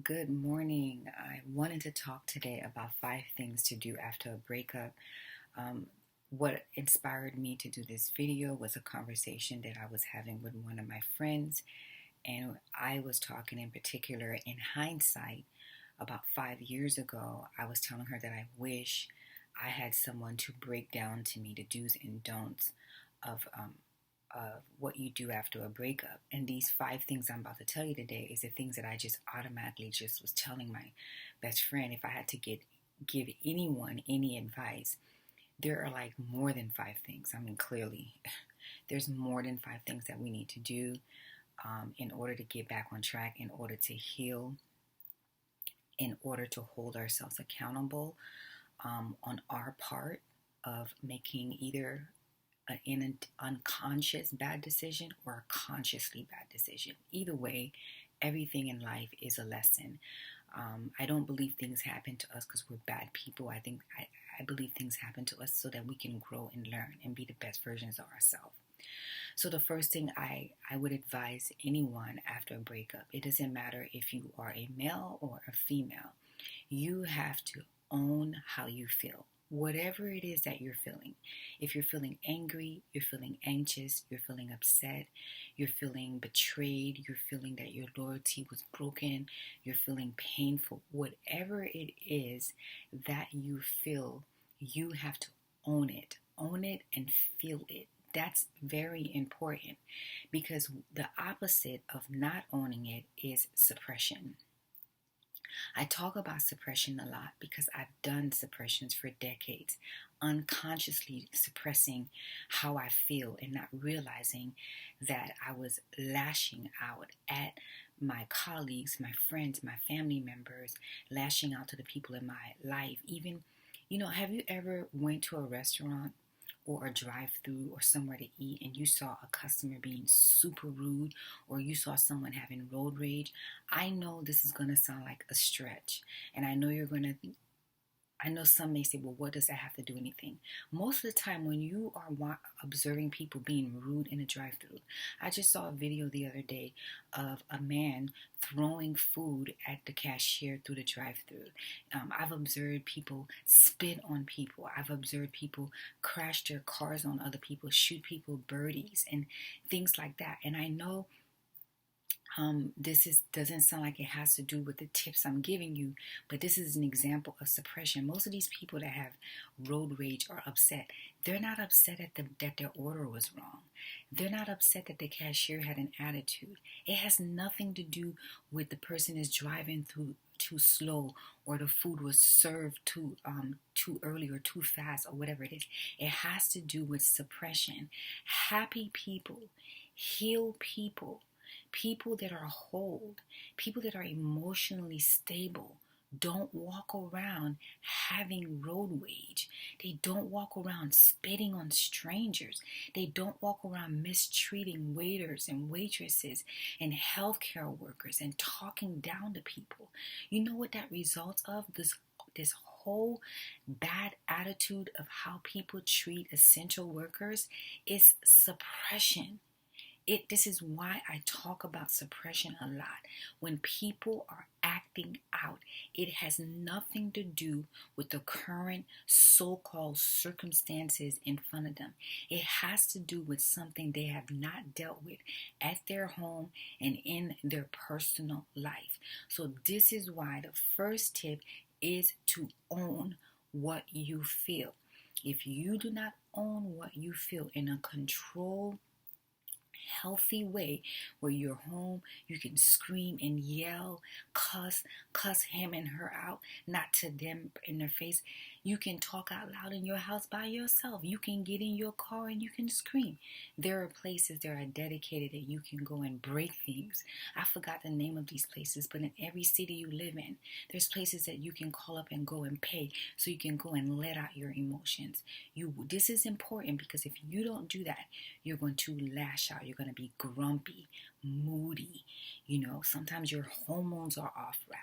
Good morning. I wanted to talk today about 5 things to do after a breakup. Um, what inspired me to do this video was a conversation that I was having with one of my friends, and I was talking in particular in hindsight about 5 years ago. I was telling her that I wish I had someone to break down to me the do's and don'ts of what you do after a breakup. And these 5 things I'm about to tell you today is the things that I just automatically just was telling my best friend. If I had to give anyone any advice, there are like more than 5 things. I mean, clearly, there's more than 5 things that we need to do in order to get back on track, in order to heal, in order to hold ourselves accountable on our part of making either an unconscious bad decision or a consciously bad decision. Either way, everything in life is a lesson. I don't believe things happen to us because we're bad people. I believe things happen to us so that we can grow and learn and be the best versions of ourselves. So the first thing I would advise anyone after a breakup, it doesn't matter if you are a male or a female, you have to own how you feel. Whatever it is that you're feeling. If you're feeling angry, you're feeling anxious, you're feeling upset, you're feeling betrayed, you're feeling that your loyalty was broken, you're feeling painful, whatever it is that you feel, you have to own it. Own it and feel it. That's very important because the opposite of not owning it is suppression. I talk about suppression a lot because I've done suppressions for decades, unconsciously suppressing how I feel and not realizing that I was lashing out at my colleagues, my friends, my family members, lashing out to the people in my life. Even, have you ever went to a restaurant or a drive-through or somewhere to eat and you saw a customer being super rude or you saw someone having road rage? I know this is going to sound like a stretch, and I know some may say, well, what does that have to do with anything? Most of the time when you are observing people being rude in a drive-through, I just saw a video the other day of a man throwing food at the cashier through the drive-through. I've observed people spit on people. I've observed people crash their cars on other people, shoot people birdies, and things like that. And I know doesn't sound like it has to do with the tips I'm giving you, but this is an example of suppression. Most of these people that have road rage are upset. They're not upset that their order was wrong. They're not upset that the cashier had an attitude. It has nothing to do with the person is driving through too slow or the food was served too early or too fast or whatever it is. It has to do with suppression. Happy people, heal people, people that are whole, people that are emotionally stable, don't walk around having road rage. They don't walk around spitting on strangers. They don't walk around mistreating waiters and waitresses and healthcare workers and talking down to people. You know what that results of? This whole bad attitude of how people treat essential workers is suppression. This is why I talk about suppression a lot. When people are acting out, it has nothing to do with the current so-called circumstances in front of them. It has to do with something they have not dealt with at their home and in their personal life. So this is why the first tip is to own what you feel. If you do not own what you feel in a controlled, healthy way where you're home, you can scream and yell, cuss him and her out, not to them in their face. You can talk out loud in your house by yourself. You can get in your car and you can scream. There are places that are dedicated that you can go and break things. I forgot the name of these places, but in every city you live in, there's places that you can call up and go and pay so you can go and let out your emotions. This is important because if you don't do that, you're going to lash out. You're going to be grumpy, moody. Sometimes your hormones are off, right?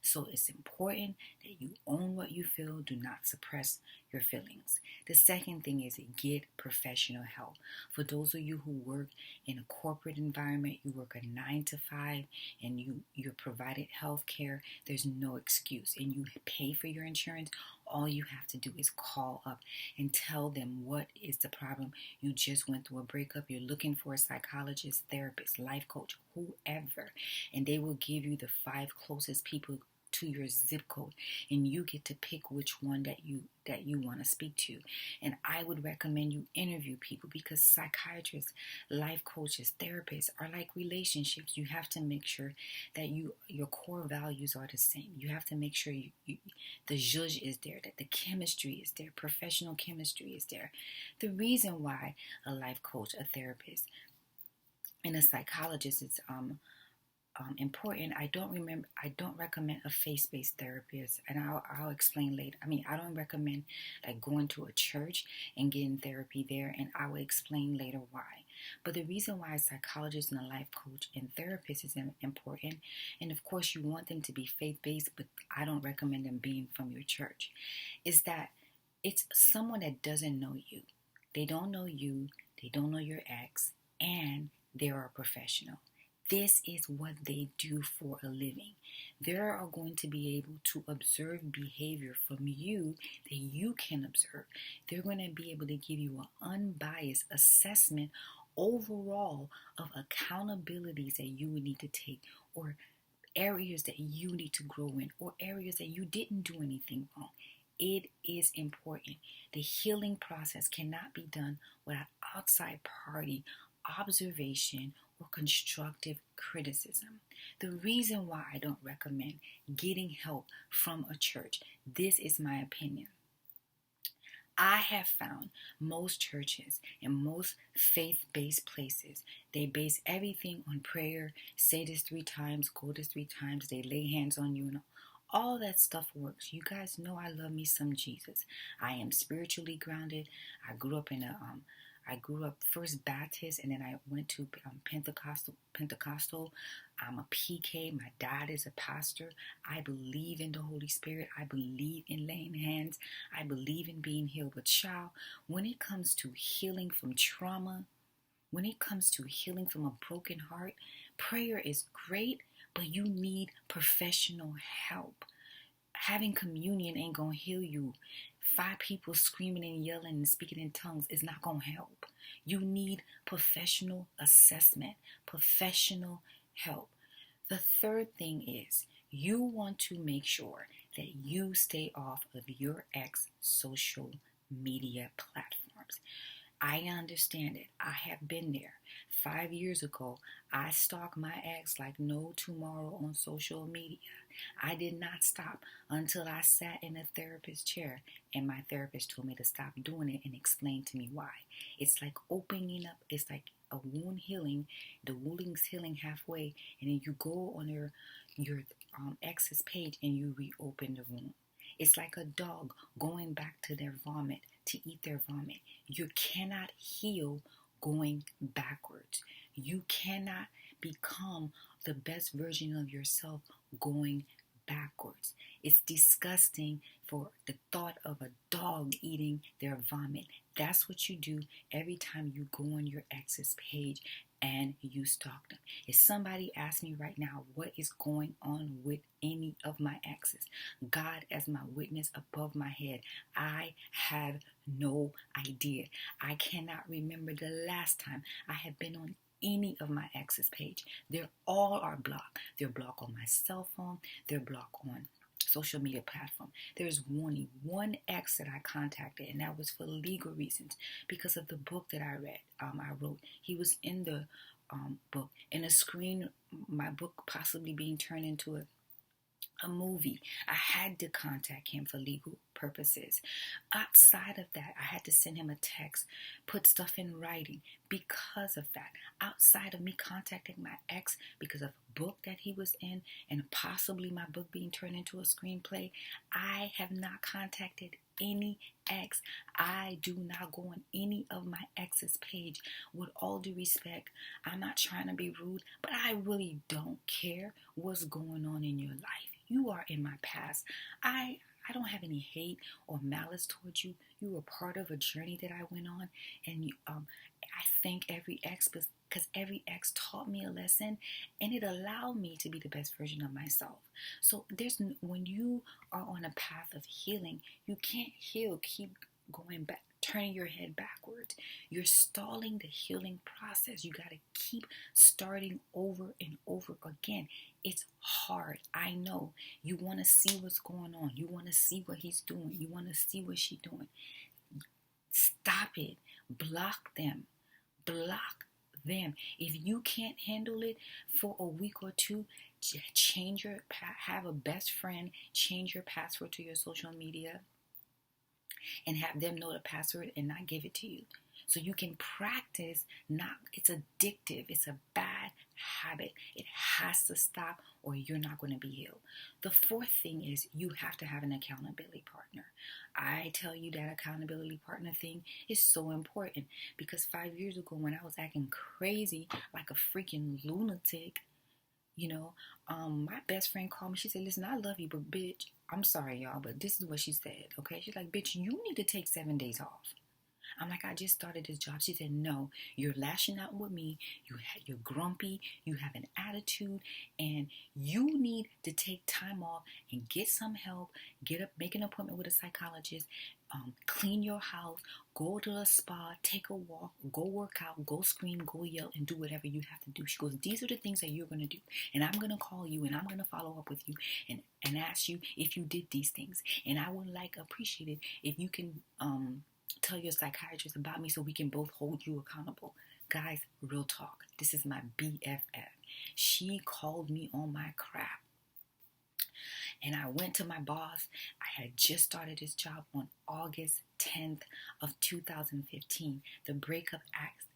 So it's important that you own what you feel. Do not suppress your feelings. The second thing is get professional help. For those of you who work in a corporate environment, you work a 9 to 5, and you're provided health care, there's no excuse, and you pay for your insurance. All you have to do is call up and tell them what is the problem. You just went through a breakup. You're looking for a psychologist, therapist, life coach, whoever, and they will give you the 5 closest people to your zip code, and you get to pick which one that you want to speak to. And I would recommend you interview people, because psychiatrists, life coaches, therapists are like relationships. You have to make sure that your core values are the same. You have to make sure the zhuzh is there, that the chemistry is there, professional chemistry is there. The reason why a life coach, a therapist, and a psychologist is important. I don't recommend a faith-based therapist, and I'll explain later. I don't recommend like going to a church and getting therapy there, and I will explain later why. But the reason why a psychologist and a life coach and therapist is important, and of course you want them to be faith-based, but I don't recommend them being from your church, is that it's someone that doesn't know you. They don't know you, they don't know your ex, and they're a professional. This is what they do for a living. They are going to be able to observe behavior from you that you can observe. They're going to be able to give you an unbiased assessment overall of accountabilities that you would need to take, or areas that you need to grow in, or areas that you didn't do anything wrong. It is important. The healing process cannot be done without outside party observation or constructive criticism. The reason why I don't recommend getting help from a church, this is my opinion. I have found most churches and most faith-based places, they base everything on prayer. Say this 3 times, go this 3 times, they lay hands on you, and all that stuff works. You guys know I love me some Jesus. I am spiritually grounded. I grew up First Baptist, and then I went to Pentecostal. I'm a PK. My dad is a pastor. I believe in the Holy Spirit. I believe in laying hands. I believe in being healed. But child, when it comes to healing from trauma, when it comes to healing from a broken heart, prayer is great, but you need professional help. Having communion ain't gonna heal you. 5 people screaming and yelling and speaking in tongues is not gonna help. You need professional assessment, professional help. The third thing is you want to make sure that you stay off of your ex social media platforms. I understand it. I have been there. 5 years ago, I stalked my ex like no tomorrow on social media. I did not stop until I sat in a therapist chair and my therapist told me to stop doing it and explained to me why. It's like opening up, it's like a wound healing. The wound's healing halfway, and then you go on your ex's page and you reopen the wound. It's like a dog going back to their vomit to eat their vomit. You cannot heal going backwards. You cannot become the best version of yourself going backwards. It's disgusting for the thought of a dog eating their vomit. That's what you do every time you go on your ex's page and you stalk them. If somebody asks me right now what is going on with any of my exes, God as my witness above my head, I have no idea. I cannot remember the last time I have been on any of my exes page. They're all are blocked. They're blocked on my cell phone. They're blocked on social media platform. There's only one ex that I contacted, and that was for legal reasons because of the book that I read. I wrote. He was in the book, in a screen. My book possibly being turned into a movie. I had to contact him for legal purposes. Outside of that, I had to send him a text, put stuff in writing because of that. Outside of me contacting my ex because of a book that he was in and possibly my book being turned into a screenplay, I have not contacted any ex. I do not go on any of my ex's page. With all due respect, I'm not trying to be rude, but I really don't care what's going on in your life. You are in my past. I don't have any hate or malice towards you. You were part of a journey that I went on, and I thank every ex because every ex taught me a lesson, and it allowed me to be the best version of myself. So when you are on a path of healing, you can't heal. Keep going back, turning your head backwards. You're stalling the healing process. You got to keep starting over and over again. It's hard. I know. You want to see what's going on. You want to see what he's doing. You want to see what she's doing. Stop it. Block them. Block them. If you can't handle it for a week or two, have a best friend change your password to your social media and have them know the password and not give it to you. So you can practice. It's addictive. It's a bad habit. It has to stop or you're not going to be healed. The fourth thing is you have to have an accountability partner. I tell you that accountability partner thing is so important because 5 years ago when I was acting crazy like a freaking lunatic, my best friend called me. She said, listen, I love you, but bitch, I'm sorry, y'all, but this is what she said, okay? She's like, bitch, you need to take 7 days off. I'm like, I just started this job. She said, no, you're lashing out with me. You're grumpy. You have an attitude, and you need to take time off and get some help. Get up, make an appointment with a psychologist. Clean your house. Go to a spa. Take a walk. Go work out. Go scream. Go yell, and do whatever you have to do. She goes, these are the things that you're gonna do, and I'm gonna call you, and I'm gonna follow up with you, and ask you if you did these things, and I would appreciate it if you can tell your psychiatrist about me so we can both hold you accountable. Guys, real talk. This is my BFF. She called me on my crap. And I went to my boss. I had just started this job on August 10th of 2015. The breakup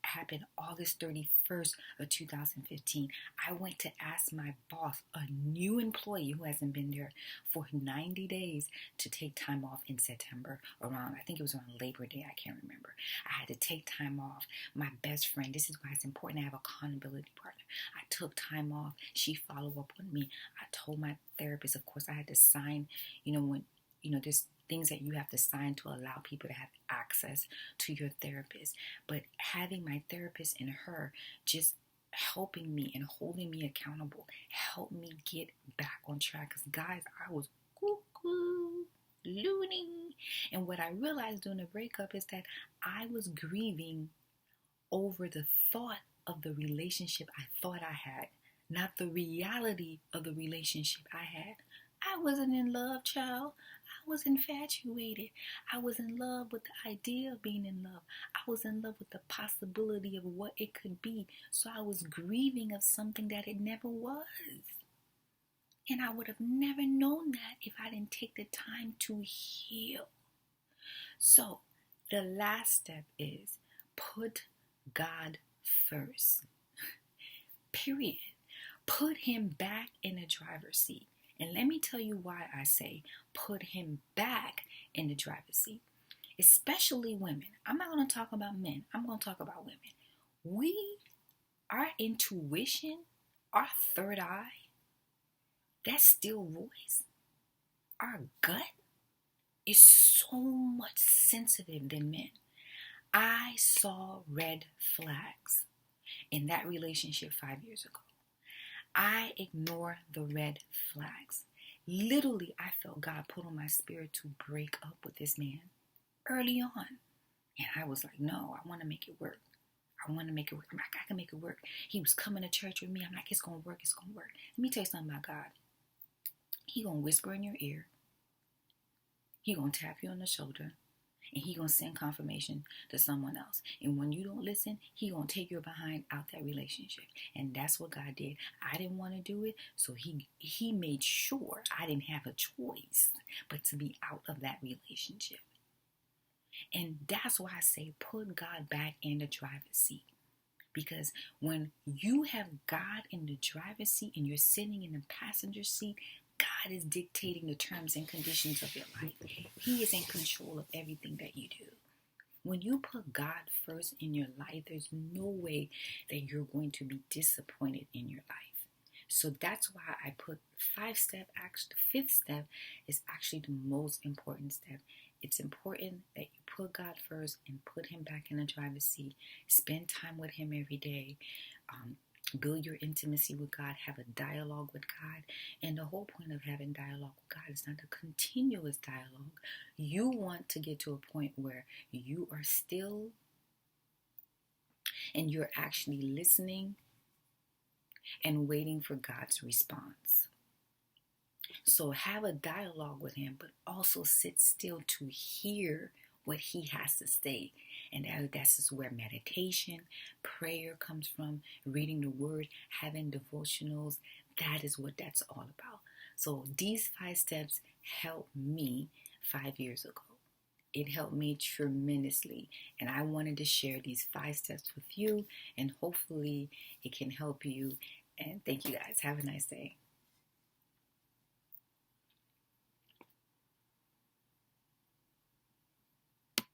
happened August 31st of 2015. I went to ask my boss, a new employee who hasn't been there for 90 days, to take time off in September I think it was around Labor Day, I can't remember. I had to take time off. My best friend, this is why it's important to have an accountability partner. I took time off. She followed up on me. I told my therapist, of course, I had to sign, there's things that you have to sign to allow people to have access to your therapist. But having my therapist and her just helping me and holding me accountable helped me get back on track. Because guys, I was cuckoo, loony. And what I realized during the breakup is that I was grieving over the thought of the relationship I thought I had, not the reality of the relationship I had. I wasn't in love, child. I was infatuated. I was in love with the idea of being in love. I was in love with the possibility of what it could be. So I was grieving of something that it never was. And I would have never known that if I didn't take the time to heal. So the last step is put God first. Period. Put him back in the driver's seat. And let me tell you why I say put him back in the driver's seat. Especially women. I'm not going to talk about men. I'm going to talk about women. Our intuition, our third eye, that still voice, our gut is so much sensitive than men. I saw red flags in that relationship 5 years ago. I ignore the red flags. Literally, I felt God put on my spirit to break up with this man early on. And I was like, no, I want to make it work. I want to make it work. I'm like, I can make it work. He was coming to church with me. I'm like, it's going to work. It's going to work. Let me tell you something about God. He going to whisper in your ear. He going to tap you on the shoulder. And he going to send confirmation to someone else. And when you don't listen, he going to take your behind out that relationship. And that's what God did. I didn't want to do it. So he made sure I didn't have a choice but to be out of that relationship. And that's why I say put God back in the driver's seat. Because when you have God in the driver's seat and you're sitting in the passenger seat, God is dictating the terms and conditions of your life. He is in control of everything that you do. When you put God first in your life, there's no way that you're going to be disappointed in your life. So that's why I put 5 step. Actually, the 5th step is actually the most important step. It's important that you put God first and put Him back in the driver's seat. Spend time with Him every day. Build your intimacy with God. Have a dialogue with God. And the whole point of having dialogue with God is not a continuous dialogue. You want to get to a point where you are still and you're actually listening and waiting for God's response. So have a dialogue with Him, but also sit still to hear what He has to say. And that's where meditation, prayer comes from, reading the Word, having devotionals. That is what that's all about. So these 5 steps helped me 5 years ago. It helped me tremendously. And I wanted to share these 5 steps with you, and hopefully it can help you. And thank you guys. Have a nice day.